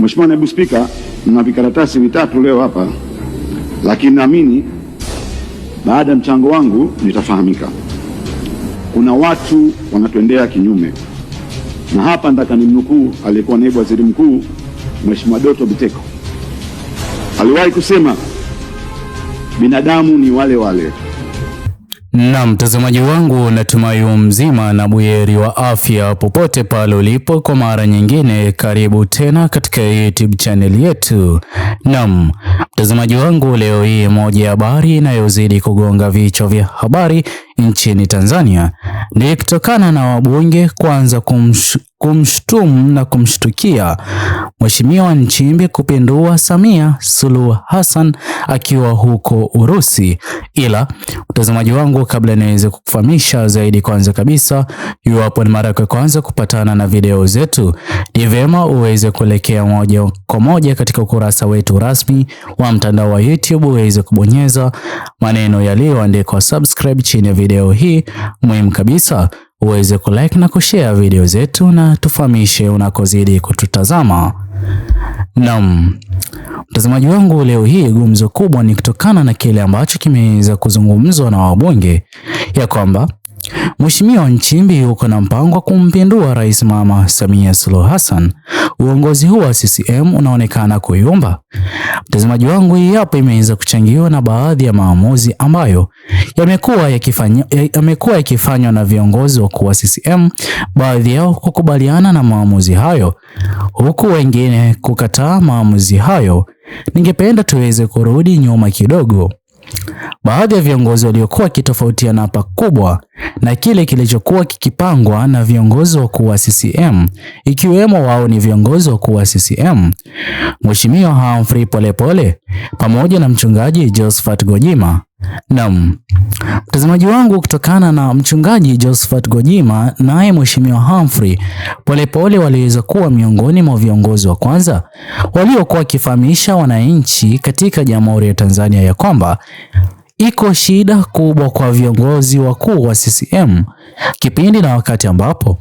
Mheshimiwa Naibu Spika, na vikaratasi vitatu leo hapa, lakini naamini baada ya mchango wangu nitafahamika. Kuna watu wanatuendea kinyume, na hapa nataka nimnukuu aliyekuwa naibu waziri mkuu Mheshimiwa Doto Biteko. Aliwahi kusema binadamu ni wale wale. Na mtazamaji wangu, natumai mzima na buheri wa afya popote pale ulipo. Kwa mara nyingine, karibu tena katika YouTube channel yetu. Naam, mtazamaji wangu, leo hii moja ya habari inayozidi kugonga vichwa vya habari nchini Tanzania ni kutokana na wabunge kuanza kumshtumu na kumshtukia Mheshimiwa Nchimbi kupindua Samia Suluhu Hassan akiwa huko Urusi. Ila mtazamaji wangu, kabla niweze kukufahamisha zaidi, kwanza kabisa, iwapo ni mara ya kwanza kupatana na video zetu, ni vyema uweze kuelekea moja kwa moja katika ukurasa wetu rasmi wa mtandao wa YouTube, uweze kubonyeza maneno yaliyoandikwa subscribe chini ya video hii. Muhimu kabisa uweze kulike na kushare video zetu na tufahamishe unakozidi kututazama. Naam, mtazamaji wangu, leo hii gumzo kubwa ni kutokana na kile ambacho kimeweza kuzungumzwa na wabunge ya kwamba Mheshimiwa Nchimbi yuko na mpango wa kumpindua Rais Mama Samia Suluhu Hassan. Uongozi huu wa CCM unaonekana kuyumba. Mtazamaji wangu, hii hapa imeweza kuchangiwa na baadhi ya maamuzi ambayo yamekuwa yakifanywa na viongozi wakuu wa CCM, baadhi yao kukubaliana na maamuzi hayo huku wengine kukataa maamuzi hayo. Ningependa tuweze kurudi nyuma kidogo. Baadhi ya viongozi waliokuwa kitofautiana pakubwa na kile kilichokuwa kikipangwa na viongozi wakuu wa CCM, ikiwemo wao ni viongozi wakuu wa CCM Mheshimiwa Humphrey Polepole pamoja na mchungaji Josephat Gwajima. Naam, mtazamaji wangu, kutokana na mchungaji Josephat Gwajima naye Mheshimiwa Humphrey Polepole waliweza kuwa miongoni mwa viongozi wa kwanza waliokuwa wakifahamisha wananchi katika Jamhuri ya Tanzania ya kwamba iko shida kubwa kwa viongozi wakuu wa CCM kipindi na wakati ambapo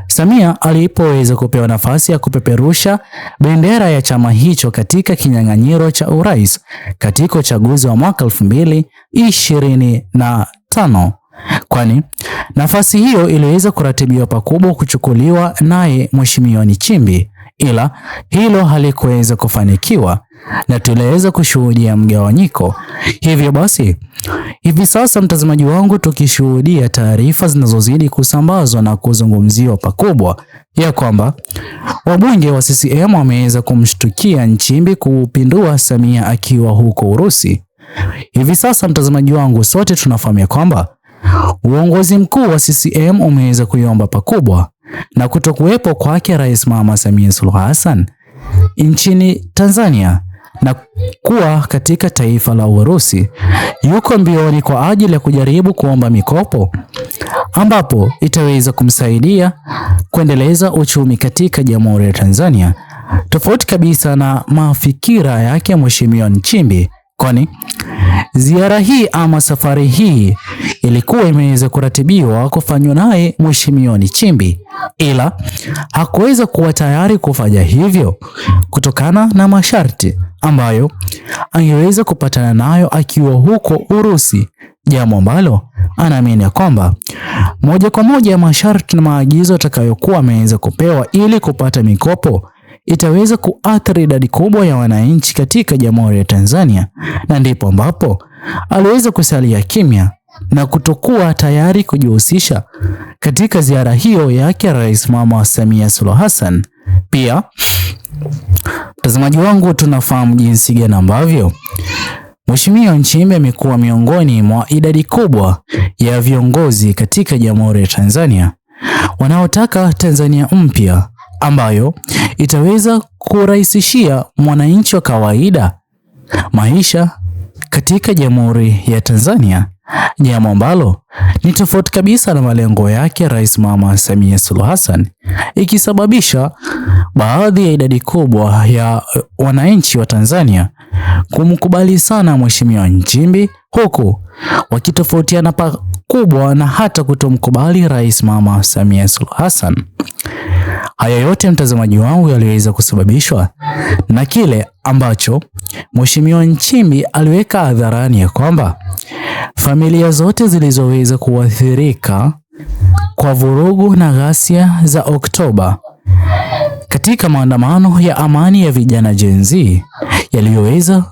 Samia alipoweza kupewa nafasi ya kupeperusha bendera ya chama hicho katika kinyang'anyiro cha urais katika uchaguzi wa mwaka 2025, kwani nafasi hiyo iliweza kuratibiwa pakubwa kuchukuliwa naye Mheshimiwa Nchimbi, ila hilo halikuweza kufanikiwa na tuliweza kushuhudia mgawanyiko. Hivyo basi, hivi sasa mtazamaji wangu, tukishuhudia taarifa zinazozidi kusambazwa na kuzungumziwa pakubwa ya kwamba wabunge wa CCM wameweza kumshtukia Nchimbi kupindua Samia akiwa huko Urusi. Hivi sasa mtazamaji wangu, sote tunafahamu kwamba uongozi mkuu wa CCM umeweza kuiomba pakubwa na kutokuwepo kwake Rais Mama Samia Suluhu Hassan nchini Tanzania na kuwa katika taifa la Urusi. Yuko mbioni kwa ajili ya kujaribu kuomba mikopo ambapo itaweza kumsaidia kuendeleza uchumi katika Jamhuri ya Tanzania, tofauti kabisa na mafikira yake Mheshimiwa Nchimbi, kwani ziara hii ama safari hii ilikuwa imeweza kuratibiwa kufanywa naye Mheshimiwa Nchimbi, ila hakuweza kuwa tayari kufanya hivyo kutokana na masharti ambayo angeweza kupatana nayo akiwa huko Urusi, jambo ambalo anaamini kwamba moja kwa moja masharti na maagizo atakayokuwa ameweza kupewa ili kupata mikopo itaweza kuathiri idadi kubwa ya wananchi katika Jamhuri ya Tanzania, na ndipo ambapo aliweza kusalia kimya na kutokuwa tayari kujihusisha katika ziara hiyo yake Rais Mama Samia Suluhu Hassan. Pia mtazamaji wangu, tunafahamu jinsi gani ambavyo Mheshimiwa Nchimbi amekuwa miongoni mwa idadi kubwa ya viongozi katika Jamhuri ya Tanzania wanaotaka Tanzania mpya ambayo itaweza kurahisishia mwananchi wa kawaida maisha katika Jamhuri ya Tanzania, jambo ambalo ni tofauti kabisa na malengo yake Rais Mama Samia Suluhu Hassan, ikisababisha baadhi ya idadi kubwa ya wananchi wa Tanzania kumkubali sana Mheshimiwa Nchimbi, huku wakitofautiana pakubwa na hata kutomkubali Rais Mama Samia Suluhu Hassan. Haya yote mtazamaji wangu yaliweza kusababishwa na kile ambacho Mheshimiwa Nchimbi aliweka hadharani ya kwamba familia zote zilizoweza kuathirika kwa vurugu na ghasia za Oktoba katika maandamano ya amani ya vijana Gen Z yaliyoweza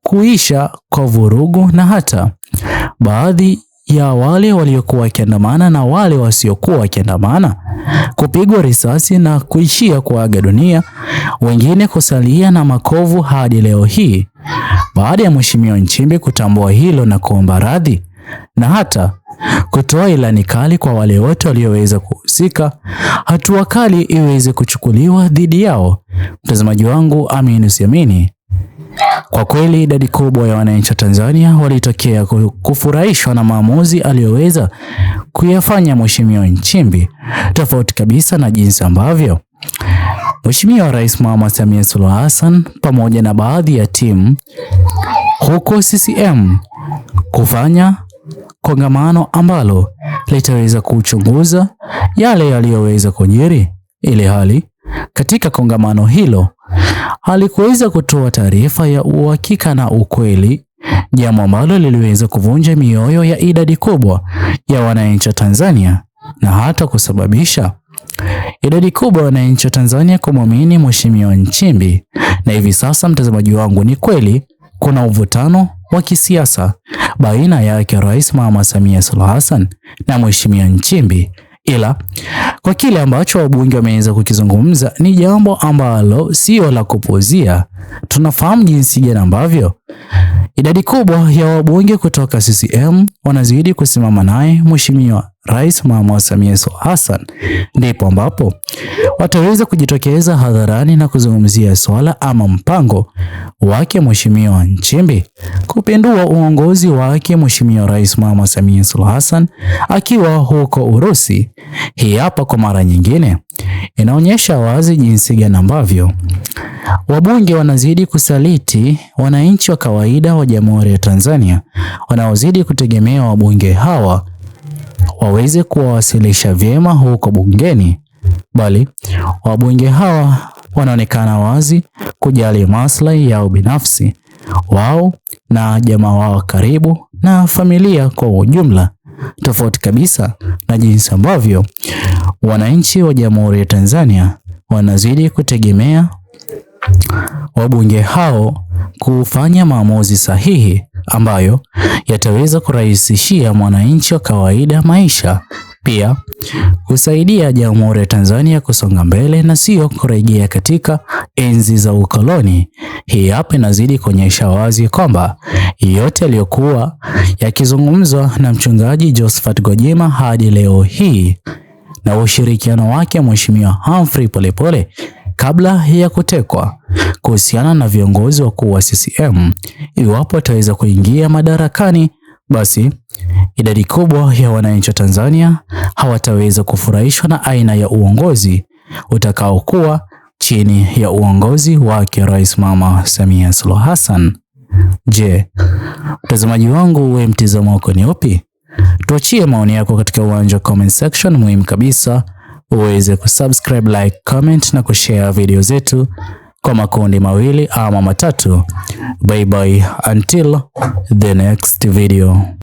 kuisha kwa vurugu, na hata baadhi ya wale waliokuwa wakiandamana na wale wasiokuwa wakiandamana kupigwa risasi na kuishia kuaga dunia, wengine kusalia na makovu hadi leo hii, baada ya Mheshimiwa Nchimbi kutambua hilo na kuomba radhi na hata kutoa ilani kali kwa wale wote walioweza kuhusika, hatua kali iweze kuchukuliwa dhidi yao. Mtazamaji wangu, amini usiamini, kwa kweli idadi kubwa ya wananchi wa Tanzania walitokea kufurahishwa na maamuzi aliyoweza kuyafanya Mheshimiwa Nchimbi, tofauti kabisa na jinsi ambavyo Mheshimiwa Rais Mama Samia Suluhu Hassan pamoja na baadhi ya timu huko CCM kufanya kongamano ambalo litaweza kuchunguza yale yaliyoweza kujiri, ili hali katika kongamano hilo halikuweza kutoa taarifa ya uhakika na ukweli, jambo ambalo liliweza kuvunja mioyo ya idadi kubwa ya wananchi wa Tanzania na hata kusababisha idadi kubwa ya wananchi wa Tanzania kumwamini Mheshimiwa Nchimbi. Na hivi sasa mtazamaji wangu, ni kweli kuna uvutano wa kisiasa baina yake Rais Mama Samia Suluhu Hassan na Mheshimiwa Nchimbi, ila kwa kile ambacho wabunge wameweza kukizungumza ni jambo ambalo sio la kupuzia. Tunafahamu jinsi gani ambavyo idadi kubwa ya wabunge kutoka CCM wanazidi kusimama naye Mheshimiwa Rais Mama Samia Suluhu Hassan, ndipo ambapo wataweza kujitokeza hadharani na kuzungumzia swala ama mpango wake Mheshimiwa Nchimbi kupindua uongozi wake Mheshimiwa Rais Mama Samia Suluhu Hassan akiwa huko Urusi. Hii hapa kwa mara nyingine inaonyesha wazi jinsi gani ambavyo wabunge wanazidi kusaliti wananchi wa kawaida wa Jamhuri ya Tanzania wanaozidi kutegemea wabunge hawa waweze kuwasilisha vyema huko bungeni, bali wabunge hawa wanaonekana wazi kujali maslahi yao binafsi wao na jamaa wao karibu na familia kwa ujumla, tofauti kabisa na jinsi ambavyo wananchi wa Jamhuri ya Tanzania wanazidi kutegemea wabunge hao kufanya maamuzi sahihi ambayo yataweza kurahisishia mwananchi wa kawaida maisha, pia kusaidia Jamhuri ya Tanzania kusonga mbele na sio kurejea katika enzi za ukoloni. Hii hapa inazidi kuonyesha wazi kwamba yote yaliyokuwa yakizungumzwa na mchungaji Josephat Gwajima hadi leo hii na ushirikiano wake Mheshimiwa Humphrey Polepole kabla ya kutekwa kuhusiana na viongozi wakuu wa CCM, iwapo ataweza kuingia madarakani, basi idadi kubwa ya wananchi wa Tanzania hawataweza kufurahishwa na aina ya uongozi utakaokuwa chini ya uongozi wake Rais Mama Samia Suluhu Hassan. Je, mtazamaji wangu, wewe mtazamo wako ni upi? Tuachie maoni yako katika uwanja wa comment section. Muhimu kabisa uweze kusubscribe, like, comment na kushare video zetu kwa makundi mawili ama matatu. Bye bye until the next video.